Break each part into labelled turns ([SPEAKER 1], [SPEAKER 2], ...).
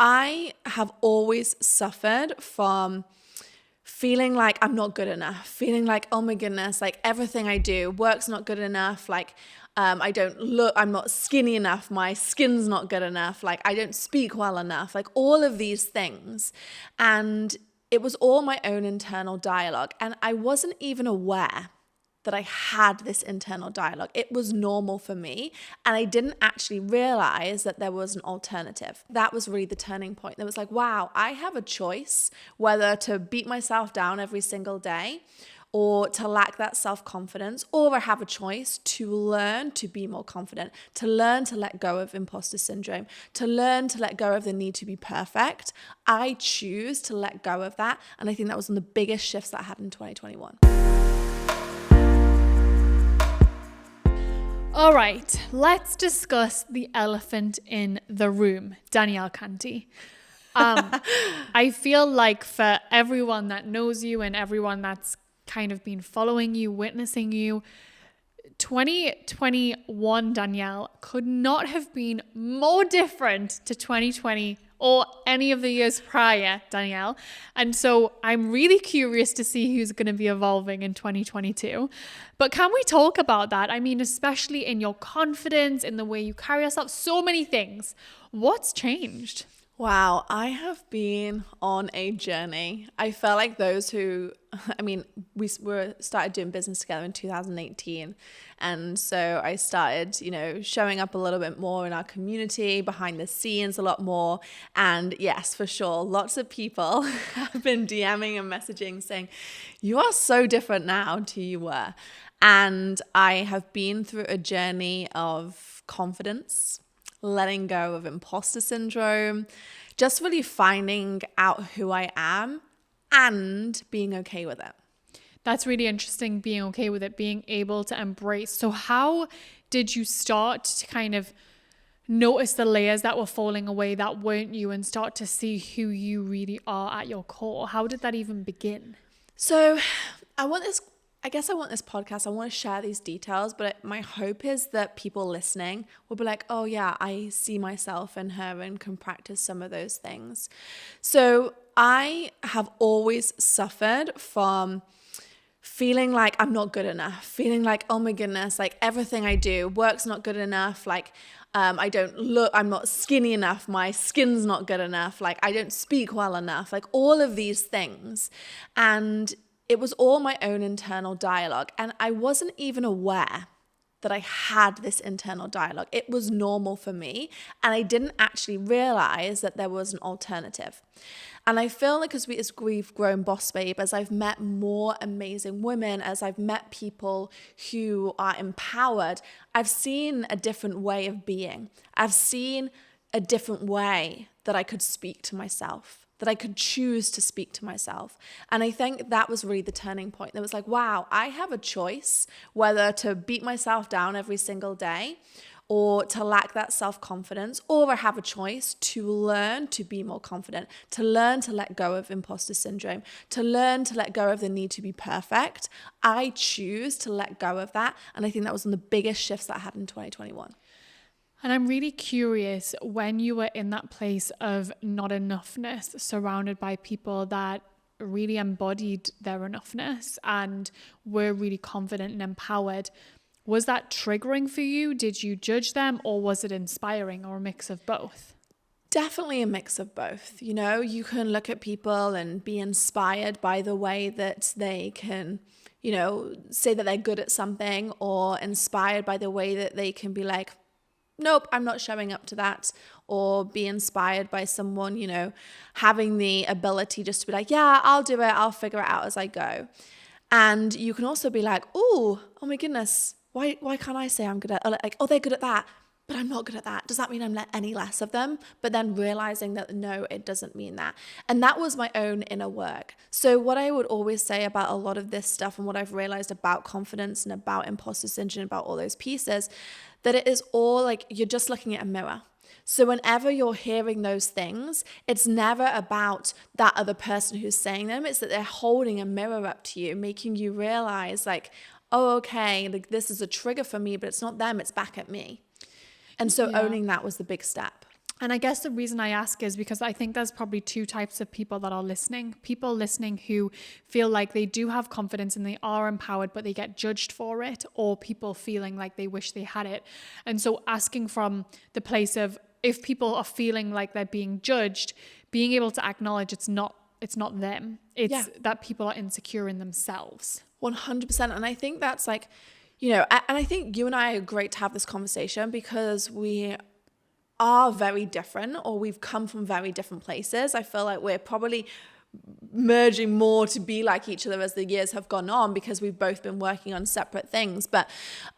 [SPEAKER 1] I have always suffered from feeling like I'm not good enough, feeling like, oh my goodness, like everything I do, work's not good enough, like I'm not skinny enough, my skin's not good enough, like I don't speak well enough, like all of these things. And it was all my own internal dialogue. And I wasn't even aware that I had this internal dialogue. It was normal for me. And I didn't actually realize that there was an alternative. That was really the turning point. It was like, wow, I have a choice whether to beat myself down every single day or to lack that self-confidence, or I have a choice to learn to be more confident, to learn to let go of imposter syndrome, to learn to let go of the need to be perfect. I choose to let go of that. And I think that was one of the biggest shifts that I had in 2021.
[SPEAKER 2] All right, let's discuss the elephant in the room, Danielle Canty. I feel like for everyone that knows you and everyone that's kind of been following you, witnessing you, 2021 Danielle could not have been more different to 2020 or any of the years prior, Danielle. And so I'm really curious to see who's going to be evolving in 2022. But can we talk about that? I mean, especially in your confidence, in the way you carry yourself, so many things. What's changed?
[SPEAKER 1] Wow, I have been on a journey. I felt like we started doing business together in 2018. And so I started, showing up a little bit more in our community, behind the scenes a lot more. And yes, for sure, lots of people have been DMing and messaging saying, you are so different now to you were. And I have been through a journey of confidence, letting go of imposter syndrome, just really finding out who I am and being okay with it.
[SPEAKER 2] That's really interesting, being okay with it, being able to embrace. So how did you start to kind of notice the layers that were falling away that weren't you and start to see who you really are at your core? How did that even begin?
[SPEAKER 1] So I want this podcast, I want to share these details, but my hope is that people listening will be like, oh yeah, I see myself in her and can practice some of those things. So I have always suffered from feeling like I'm not good enough, feeling like, oh my goodness, like everything I do, work's not good enough, like I'm not skinny enough, my skin's not good enough, like I don't speak well enough, like all of these things. And it was all my own internal dialogue. And I wasn't even aware that I had this internal dialogue. It was normal for me. And I didn't actually realize that there was an alternative. And I feel like as we've grown BossBabe, as I've met more amazing women, as I've met people who are empowered, I've seen a different way of being. I've seen a different way that I could speak to myself, that I could choose to speak to myself. And I think that was really the turning point. It was like, wow, I have a choice whether to beat myself down every single day or to lack that self-confidence, or I have a choice to learn to be more confident, to learn to let go of imposter syndrome, to learn to let go of the need to be perfect. I choose to let go of that. And I think that was one of the biggest shifts that I had in 2021.
[SPEAKER 2] And I'm really curious, when you were in that place of not enoughness, surrounded by people that really embodied their enoughness and were really confident and empowered, was that triggering for you? Did you judge them, or was it inspiring, or a mix of both?
[SPEAKER 1] Definitely a mix of both. You can look at people and be inspired by the way that they can, say that they're good at something, or inspired by the way that they can be like, nope, I'm not showing up to that, or be inspired by someone, having the ability just to be like, yeah, I'll do it. I'll figure it out as I go. And you can also be like, oh my goodness, why can't I say I'm good at, like, oh, they're good at that, but I'm not good at that. Does that mean I'm any less of them? But then realizing that, no, it doesn't mean that. And that was my own inner work. So what I would always say about a lot of this stuff, and what I've realized about confidence and about imposter syndrome, about all those pieces, that it is all like, you're just looking at a mirror. So whenever you're hearing those things, it's never about that other person who's saying them. It's that they're holding a mirror up to you, making you realize like, oh, okay, like this is a trigger for me, but it's not them, it's back at me. And so owning that was the big step.
[SPEAKER 2] And I guess the reason I ask is because I think there's probably two types of people that are listening. People listening who feel like they do have confidence and they are empowered, but they get judged for it, or people feeling like they wish they had it. And so asking from the place of, if people are feeling like they're being judged, being able to acknowledge it's not them. It's that people are insecure in themselves.
[SPEAKER 1] 100%. And I think that's like, and I think you and I are great to have this conversation because we are very different, or we've come from very different places. I feel like we're probably merging more to be like each other as the years have gone on because we've both been working on separate things. But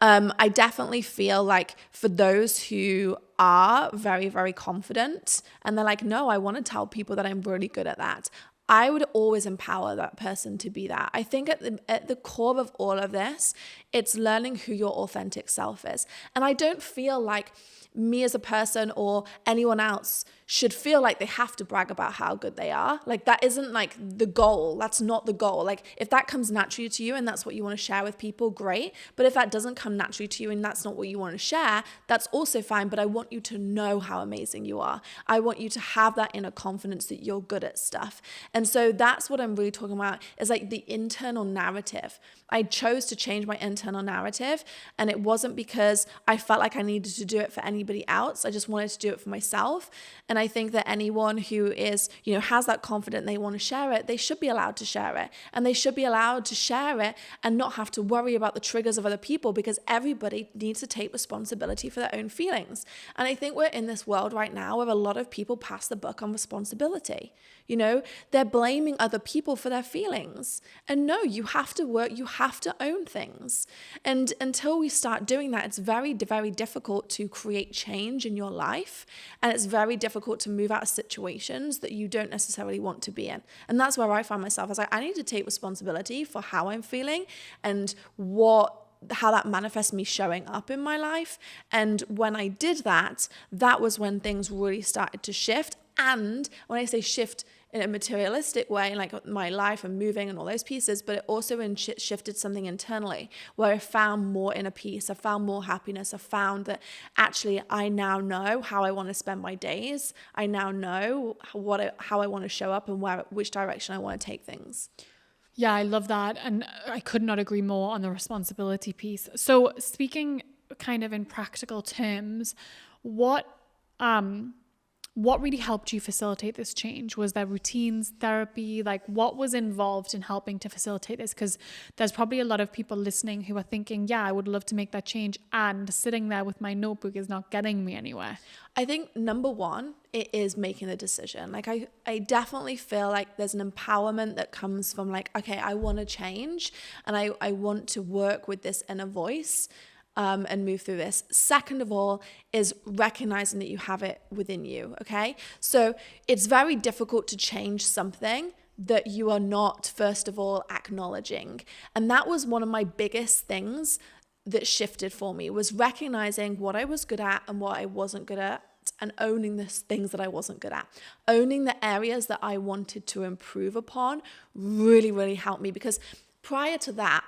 [SPEAKER 1] I definitely feel like for those who are very, very confident and they're like, no, I want to tell people that I'm really good at that, I would always empower that person to be that. I think at the core of all of this, it's learning who your authentic self is. And I don't feel like me as a person or anyone else should feel like they have to brag about how good they are. Like, that isn't like the goal. That's not the goal. Like, if that comes naturally to you and that's what you want to share with people, great. But if that doesn't come naturally to you and that's not what you want to share, that's also fine. But I want you to know how amazing you are. I want you to have that inner confidence that you're good at stuff. And so that's what I'm really talking about, is like the internal narrative. I chose to change my internal narrative, and it wasn't because I felt like I needed to do it for anybody else. I just wanted to do it for myself. And I think that anyone who is, has that confidence, they want to share it, they should be allowed to share it. And they should be allowed to share it and not have to worry about the triggers of other people, because everybody needs to take responsibility for their own feelings. And I think we're in this world right now where a lot of people pass the buck on responsibility. They're blaming other people for their feelings. And no, you have to work, you have to own things. And until we start doing that, it's very, very difficult to create change in your life. And it's very difficult to move out of situations that you don't necessarily want to be in. And that's where I find myself. I was like, I need to take responsibility for how I'm feeling and how that manifests me showing up in my life. And when I did that, that was when things really started to shift. And when I say shift in a materialistic way, like my life and moving and all those pieces, but it also shifted something internally where I found more inner peace. I found more happiness. I found that actually I now know how I want to spend my days. I now know how I want to show up and which direction I want to take things.
[SPEAKER 2] Yeah, I love that. And I could not agree more on the responsibility piece. So speaking kind of in practical terms, what really helped you facilitate this change? Was there routines, therapy? Like, what was involved in helping to facilitate this? Because there's probably a lot of people listening who are thinking, yeah, I would love to make that change, and sitting there with my notebook is not getting me anywhere.
[SPEAKER 1] I think number one, it is making the decision. Like, I definitely feel like there's an empowerment that comes from like, okay, I want to change and I want to work with this inner voice. And move through this. Second of all is recognizing that you have it within you, okay? So it's very difficult to change something that you are not, first of all, acknowledging. And that was one of my biggest things that shifted for me, was recognizing what I was good at and what I wasn't good at, and owning the things that I wasn't good at. Owning the areas that I wanted to improve upon really, really helped me, because prior to that,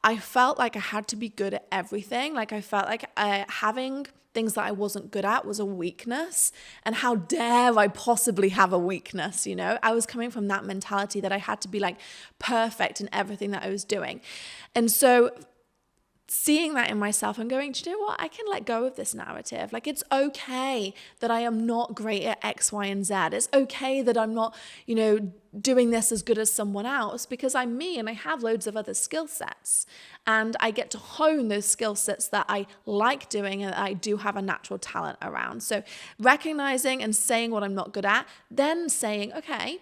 [SPEAKER 1] I felt like I had to be good at everything. Like, I felt like having things that I wasn't good at was a weakness. And how dare I possibly have a weakness, I was coming from that mentality that I had to be like perfect in everything that I was doing. And so seeing that in myself and going, do you know what? I can let go of this narrative. Like, it's okay that I am not great at X, Y, and Z. It's okay that I'm not, doing this as good as someone else, because I'm me and I have loads of other skill sets. And I get to hone those skill sets that I like doing and that I do have a natural talent around. So recognizing and saying what I'm not good at, then saying, okay,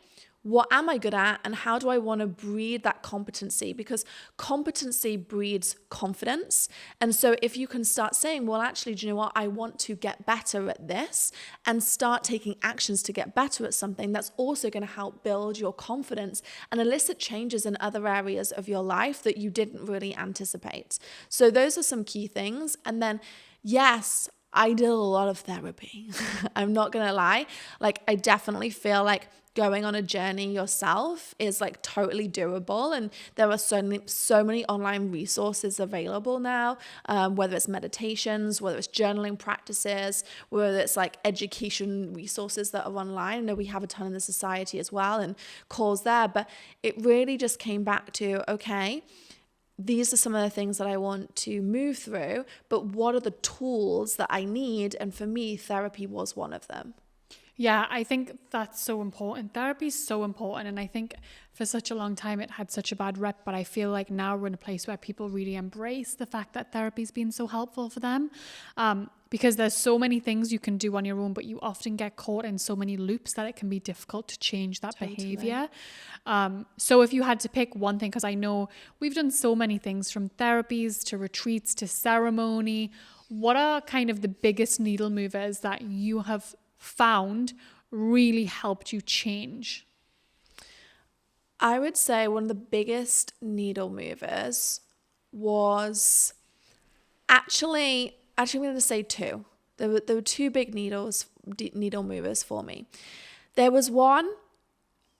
[SPEAKER 1] what am I good at, and how do I want to breed that competency? Because competency breeds confidence. And so if you can start saying, well, actually, do you know what? I want to get better at this, and start taking actions to get better at something, that's also going to help build your confidence and elicit changes in other areas of your life that you didn't really anticipate. So those are some key things. And then, yes, I did a lot of therapy. I'm not going to lie. Like, I definitely feel like going on a journey yourself is like totally doable. And there are so many online resources available now, whether it's meditations, whether it's journaling practices, whether it's like education resources that are online. I know we have a ton in the society as well and calls there, but it really just came back to, okay, these are some of the things that I want to move through, but what are the tools that I need? And for me, therapy was one of them.
[SPEAKER 2] Yeah, I think that's so important. Therapy is so important. And I think for such a long time, it had such a bad rep. But I feel like now we're in a place where people really embrace the fact that therapy's been so helpful for them. Because there's so many things you can do on your own, but you often get caught in so many loops that it can be difficult to change that behavior. So if you had to pick one thing, because I know we've done so many things from therapies to retreats to ceremony, what are kind of the biggest needle movers that you have found really helped you change?
[SPEAKER 1] I would say one of the biggest needle movers was actually I'm going to say two. There were two big needle movers for me. There was one,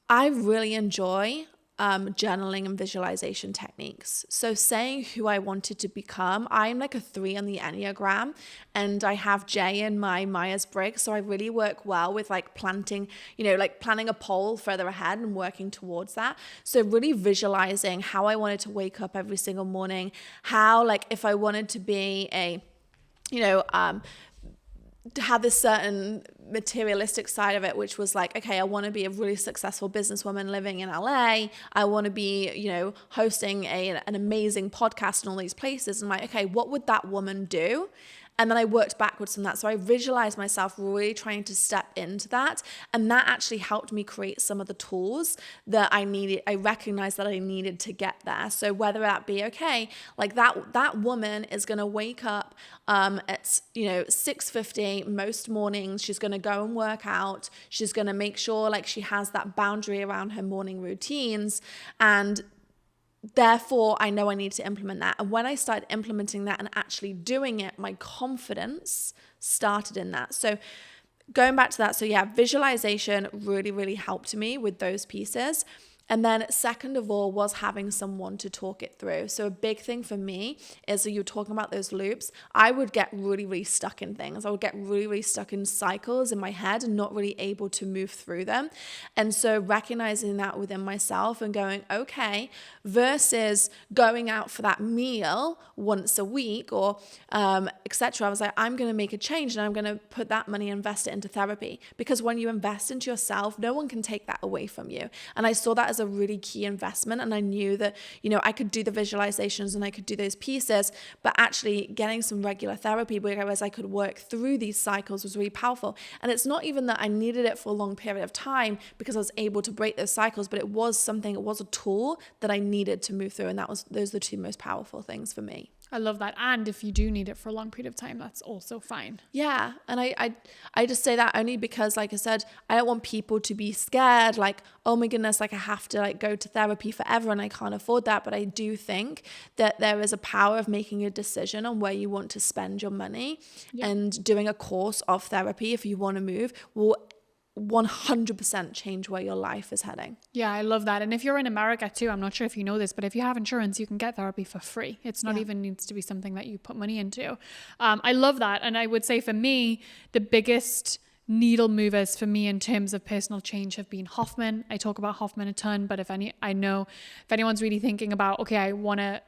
[SPEAKER 1] I really enjoy journaling and visualization techniques. So saying who I wanted to become, I'm like a 3 on the Enneagram, and I have J in my Myers-Briggs. So I really work well with like planning a pole further ahead and working towards that. So really visualizing how I wanted to wake up every single morning, how like if I wanted to be to have this certain materialistic side of it, which was like, okay, I want to be a really successful businesswoman living in LA. I want to be, hosting an amazing podcast in all these places. And like, okay, what would that woman do? And then I worked backwards from that. So I visualized myself really trying to step into that. And that actually helped me create some of the tools that I needed. I recognized that I needed to get there. So whether that be, okay, like that woman is going to wake up at 6:50 most mornings. She's going to go and work out. She's going to make sure like she has that boundary around her morning routines. And therefore, I know I need to implement that. And when I started implementing that and actually doing it, my confidence started in that. So going back to that, so yeah, visualization really, really helped me with those pieces. And then second of all was having someone to talk it through. So a big thing for me is that you're talking about those loops. I would get really, really stuck in things. I would get really, really stuck in cycles in my head and not really able to move through them. And so recognizing that within myself and going, okay, versus going out for that meal once a week or etc. I was like, I'm going to make a change and I'm going to put that money, invest it into therapy. Because when you invest into yourself, no one can take that away from you. And I saw that as a really key investment. And I knew that, I could do the visualizations and I could do those pieces, but actually getting some regular therapy whereas I could work through these cycles was really powerful. And it's not even that I needed it for a long period of time because I was able to break those cycles, but it was a tool that I needed to move through. And those are the two most powerful things for me.
[SPEAKER 2] I love that. And if you do need it for a long period of time, that's also fine.
[SPEAKER 1] Yeah. And I just say that only because, like I said, I don't want people to be scared, like, oh my goodness, like I have to like go to therapy forever and I can't afford that. But I do think that there is a power of making a decision on where you want to spend your money. Yeah. And doing a course of therapy, if you want to move, will 100% change where your life is heading.
[SPEAKER 2] Yeah, I love that. And if you're in America too, I'm not sure if you know this, but if you have insurance, you can get therapy for free. It's not even needs to be something that you put money into. I love that. And I would say for me, the biggest needle movers for me in terms of personal change have been Hoffman. I talk about Hoffman a ton, but if anyone's really thinking about, okay, I want to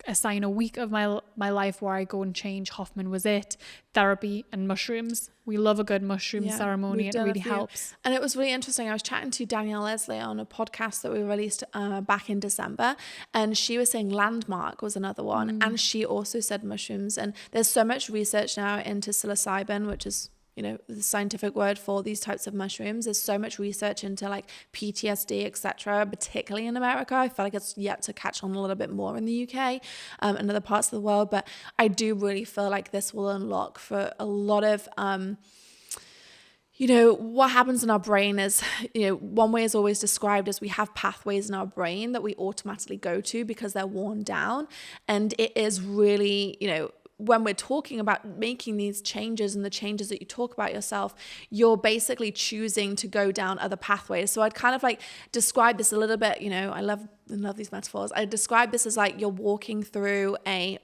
[SPEAKER 2] assign a week of my life where I go and change, Hoffman was it. Therapy and mushrooms. We love a good mushroom ceremony. It really helps.
[SPEAKER 1] And it was really interesting. I was chatting to Danielle Leslie on a podcast that we released back in December, and she was saying Landmark was another one. And she also said mushrooms. And there's so much research now into psilocybin, which is the scientific word for these types of mushrooms. There's so much research into like PTSD, etc., particularly in America. I feel like it's yet to catch on a little bit more in the UK and other parts of the world. But I do really feel like this will unlock for a lot of what happens in our brain is, one way is always described as we have pathways in our brain that we automatically go to because they're worn down. And it is really, when we're talking about making these changes and the changes that you talk about yourself, you're basically choosing to go down other pathways. So I'd kind of like describe this a little bit, you know, I love these metaphors. I describe this as like you're walking through a,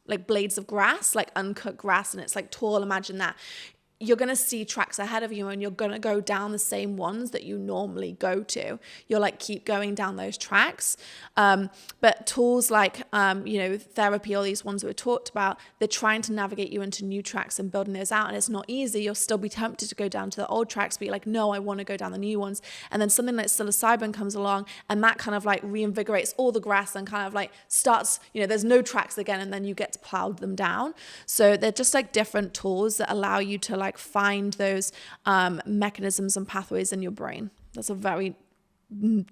[SPEAKER 1] like blades of grass, like uncut grass, and it's like tall. Imagine that. You're going to see tracks ahead of you and you're going to go down the same ones that you normally go to. You'll like keep going down those tracks. But tools like, you know, therapy, all these ones that we talked about, they're trying to navigate you into new tracks and building those out. And it's not easy. You'll still be tempted to go down to the old tracks, but you're like, no, I want to go down the new ones. And then something like psilocybin comes along and that kind of like reinvigorates all the grass and kind of like starts, you know, there's no tracks again, and then you get to plow them down. So they're just like different tools that allow you to like find those mechanisms and pathways in your brain. That's a very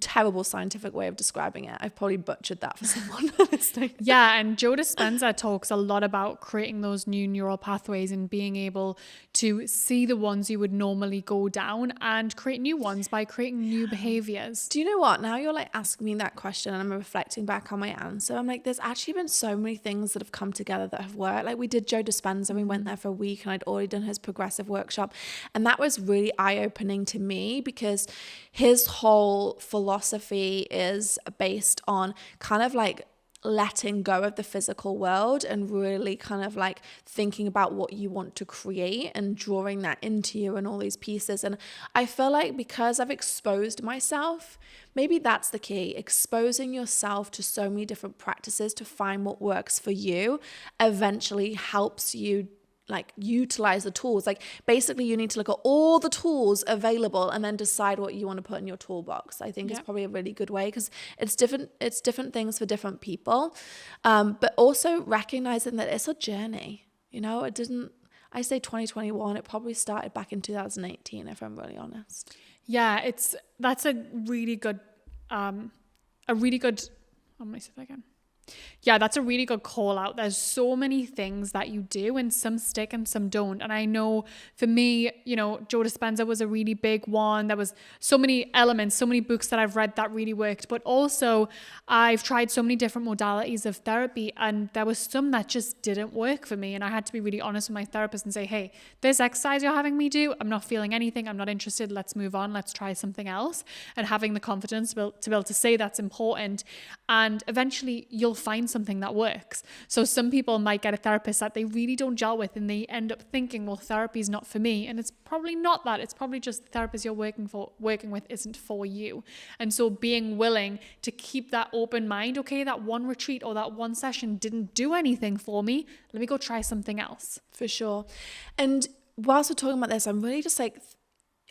[SPEAKER 1] terrible scientific way of describing it. I've probably butchered that for someone listening.
[SPEAKER 2] Yeah, and Joe Dispenza talks a lot about creating those new neural pathways and being able to see the ones you would normally go down and create new ones by creating new behaviors.
[SPEAKER 1] Do you know what? Now you're like asking me that question and I'm reflecting back on my answer. I'm like, there's actually been so many things that have come together that have worked. Like we did Joe Dispenza, we went there for a week and I'd already done his progressive workshop. And that was really eye-opening to me because his whole philosophy is based on kind of like letting go of the physical world and really kind of like thinking about what you want to create and drawing that into you and all these pieces. And I feel like because I've exposed myself, maybe that's the key, exposing yourself to so many different practices to find what works for you eventually helps you like utilize the tools. Like basically you need to look at all the tools available and then decide what you want to put in your toolbox. I think is probably a really good way because it's different things for different people. But also recognizing that it's a journey, you know, I say 2021, it probably started back in 2018, if I'm really honest.
[SPEAKER 2] Yeah, that's a really good, how am I say that again? Yeah, that's a really good call out. There's so many things that you do and some stick and some don't. And I know for me, you know, Joe Dispenza was a really big one. There was so many elements, so many books that I've read that really worked. But also I've tried so many different modalities of therapy and there was some that just didn't work for me. And I had to be really honest with my therapist and say, hey, this exercise you're having me do, I'm not feeling anything. I'm not interested. Let's move on. Let's try something else. And having the confidence to be able to say that's important. And eventually you'll find something that works. So some people might get a therapist that they really don't gel with and they end up thinking, well, therapy is not for me. And it's probably not that. It's probably just the therapist you're working with isn't for you. And so being willing to keep that open mind, okay, that one retreat or that one session didn't do anything for me. Let me go try something else.
[SPEAKER 1] For sure. And whilst we're talking about this, I'm really just like,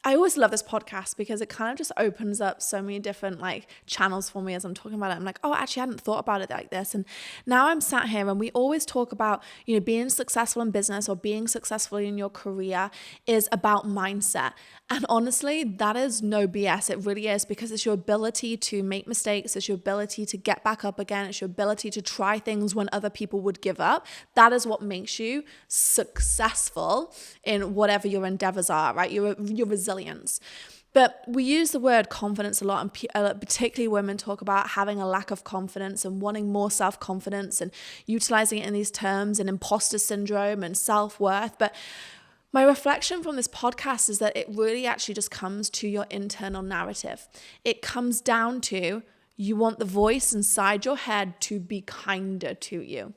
[SPEAKER 1] I always love this podcast because it kind of just opens up so many different like channels for me as I'm talking about it. I'm like, oh, actually I hadn't thought about it like this. And now I'm sat here and we always talk about, you know, being successful in business or being successful in your career is about mindset. And honestly, that is no BS. It really is, because it's your ability to make mistakes. It's your ability to get back up again. It's your ability to try things when other people would give up. That is what makes you successful in whatever your endeavors are, right? Your resilience. But we use the word confidence a lot, and particularly women talk about having a lack of confidence and wanting more self-confidence and utilizing it in these terms and imposter syndrome and self-worth. But my reflection from this podcast is that it really actually just comes to your internal narrative. It comes down to you want the voice inside your head to be kinder to you.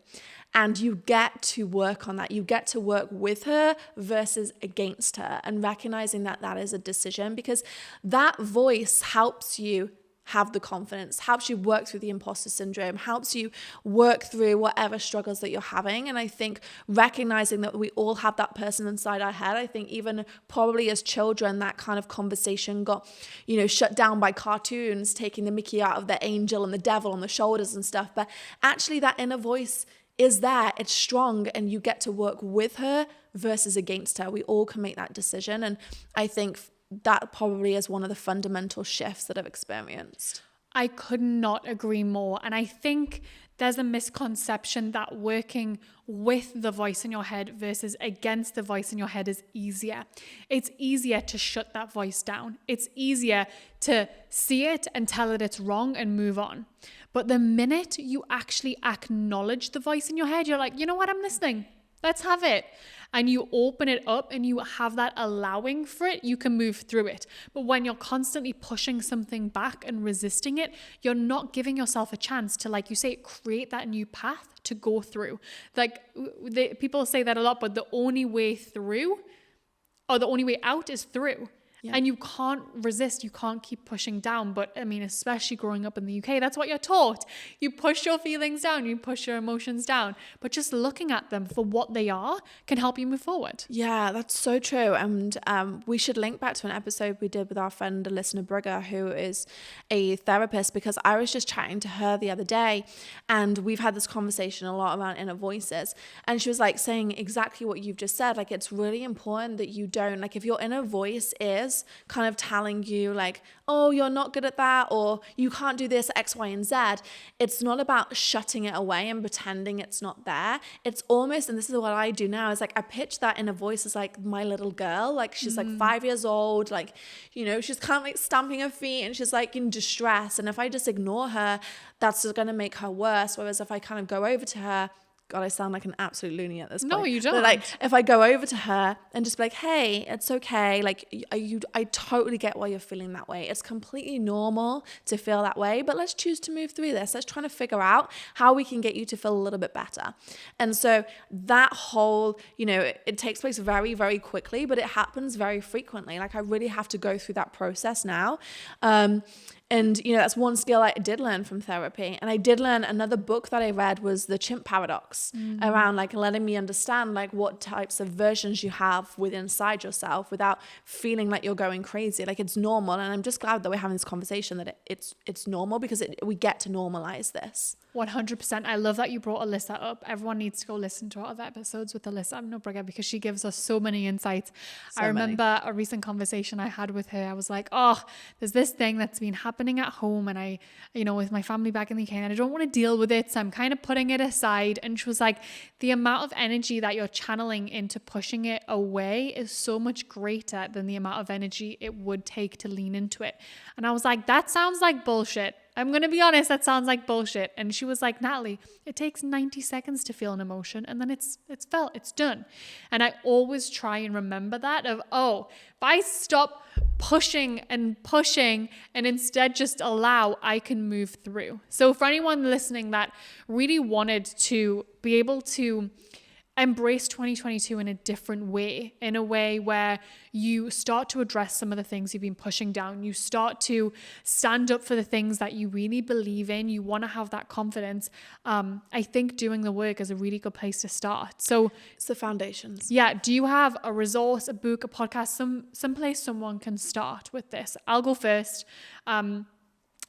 [SPEAKER 1] And you get to work on that. You get to work with her versus against her, and recognizing that that is a decision, because that voice helps you have the confidence, helps you work through the imposter syndrome, helps you work through whatever struggles that you're having. And I think recognizing that we all have that person inside our head, I think even probably as children, that kind of conversation got, you know, shut down by cartoons, taking the Mickey out of the angel and the devil on the shoulders and stuff. But actually that inner voice is there, it's strong, and you get to work with her versus against her. We all can make that decision. And I think that probably is one of the fundamental shifts that I've experienced.
[SPEAKER 2] I could not agree more. And I think there's a misconception that working with the voice in your head versus against the voice in your head is easier. It's easier to shut that voice down. It's easier to see it and tell it it's wrong and move on. But the minute you actually acknowledge the voice in your head, you're like, you know what, I'm listening. Let's have it. And you open it up and you have that allowing for it, you can move through it. But when you're constantly pushing something back and resisting it, you're not giving yourself a chance to, like you say, create that new path to go through. Like people say that a lot, but the only way through or the only way out is through. Yeah. And you can't resist, you can't keep pushing down. But I mean, especially growing up in the UK, that's what you're taught. You push your feelings down, you push your emotions down. But just looking at them for what they are can help you move forward.
[SPEAKER 1] Yeah, that's so true. And we should link back to an episode we did with our friend Alyssa Brugger, who is a therapist, because I was just chatting to her the other day and we've had this conversation a lot around inner voices. And she was like saying exactly what you've just said. Like, it's really important that you don't, like, if your inner voice is kind of telling you like, oh, you're not good at that, or you can't do this, X, Y, and Z. It's not about shutting it away and pretending it's not there. It's almost, and this is what I do now, is like I pitch that inner voice as like my little girl. Like she's like 5 years old, like, you know, she's kind of like stamping her feet and she's like in distress. And if I just ignore her, that's just going to make her worse. Whereas if I kind of go over to her, God, I sound like an absolute loony at this point.
[SPEAKER 2] No, you don't.
[SPEAKER 1] But like, if I go over to her and just be like, hey, it's okay. Like, I totally get why you're feeling that way. It's completely normal to feel that way, but let's choose to move through this. Let's try to figure out how we can get you to feel a little bit better. And so that whole, you know, it takes place very, very quickly, but it happens very frequently. Like, I really have to go through that process now. And, you know, that's one skill I did learn from therapy. And I did learn, another book that I read was The Chimp Paradox, around like letting me understand like what types of versions you have within inside yourself without feeling like you're going crazy. Like, it's normal. And I'm just glad that we're having this conversation, that it's normal, because we get to normalize this.
[SPEAKER 2] 100%. I love that you brought Alyssa up. Everyone needs to go listen to our other episodes with Alyssa Brugger, because she gives us so many insights. I remember a recent conversation I had with her. I was like, oh, there's this thing that's been happening at home, and I, you know, with my family back in the UK, and I don't want to deal with it, so I'm kind of putting it aside. And she was like, the amount of energy that you're channeling into pushing it away is so much greater than the amount of energy it would take to lean into it. And I was like, that sounds like bullshit. I'm going to be honest, that sounds like bullshit. And she was like, Natalie, it takes 90 seconds to feel an emotion, and then it's felt, it's done. And I always try and remember that of, oh, if I stop pushing and instead just allow, I can move through. So for anyone listening that really wanted to be able to embrace 2022 in a different way, in a way where you start to address some of the things you've been pushing down. You start to stand up for the things that you really believe in. You want to have that confidence. I think doing the work is a really good place to start. So
[SPEAKER 1] it's the foundations.
[SPEAKER 2] Yeah. Do you have a resource, a book, a podcast, some place someone can start with this? I'll go first.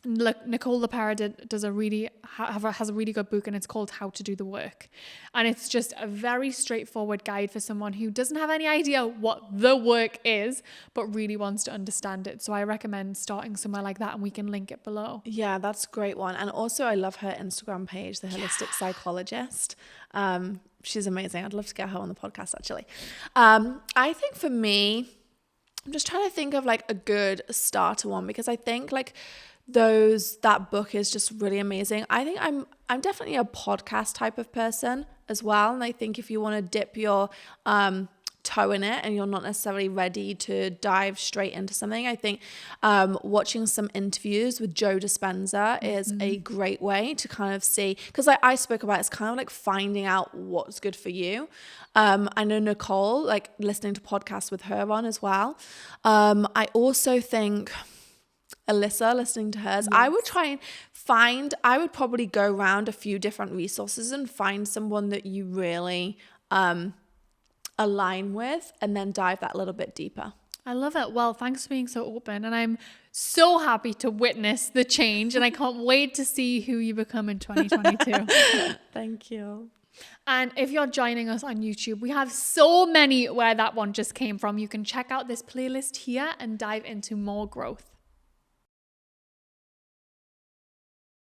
[SPEAKER 2] Nicole LePera has a really good book, and it's called How to Do the Work. And it's just a very straightforward guide for someone who doesn't have any idea what the work is, but really wants to understand it. So I recommend starting somewhere like that, and we can link it below.
[SPEAKER 1] Yeah, that's a great one. And also I love her Instagram page, The Holistic Psychologist. She's amazing. I'd love to get her on the podcast, actually. I think for me, I'm just trying to think of like a good starter one, because I think like that book is just really amazing. I think I'm definitely a podcast type of person as well, and I think if you want to dip your toe in it and you're not necessarily ready to dive straight into something, I think watching some interviews with Joe Dispenza is a great way to kind of see, because like I spoke about, it's kind of like finding out what's good for you. I know Nicole, like listening to podcasts with her on as well. I also think Alyssa, listening to hers, yes. I would probably go around a few different resources and find someone that you really align with, and then dive that little bit deeper.
[SPEAKER 2] I love it. Well, thanks for being so open, and I'm so happy to witness the change, and I can't wait to see who you become in 2022.
[SPEAKER 1] Thank you.
[SPEAKER 2] And if you're joining us on YouTube, we have so many where that one just came from. You can check out this playlist here and dive into more growth.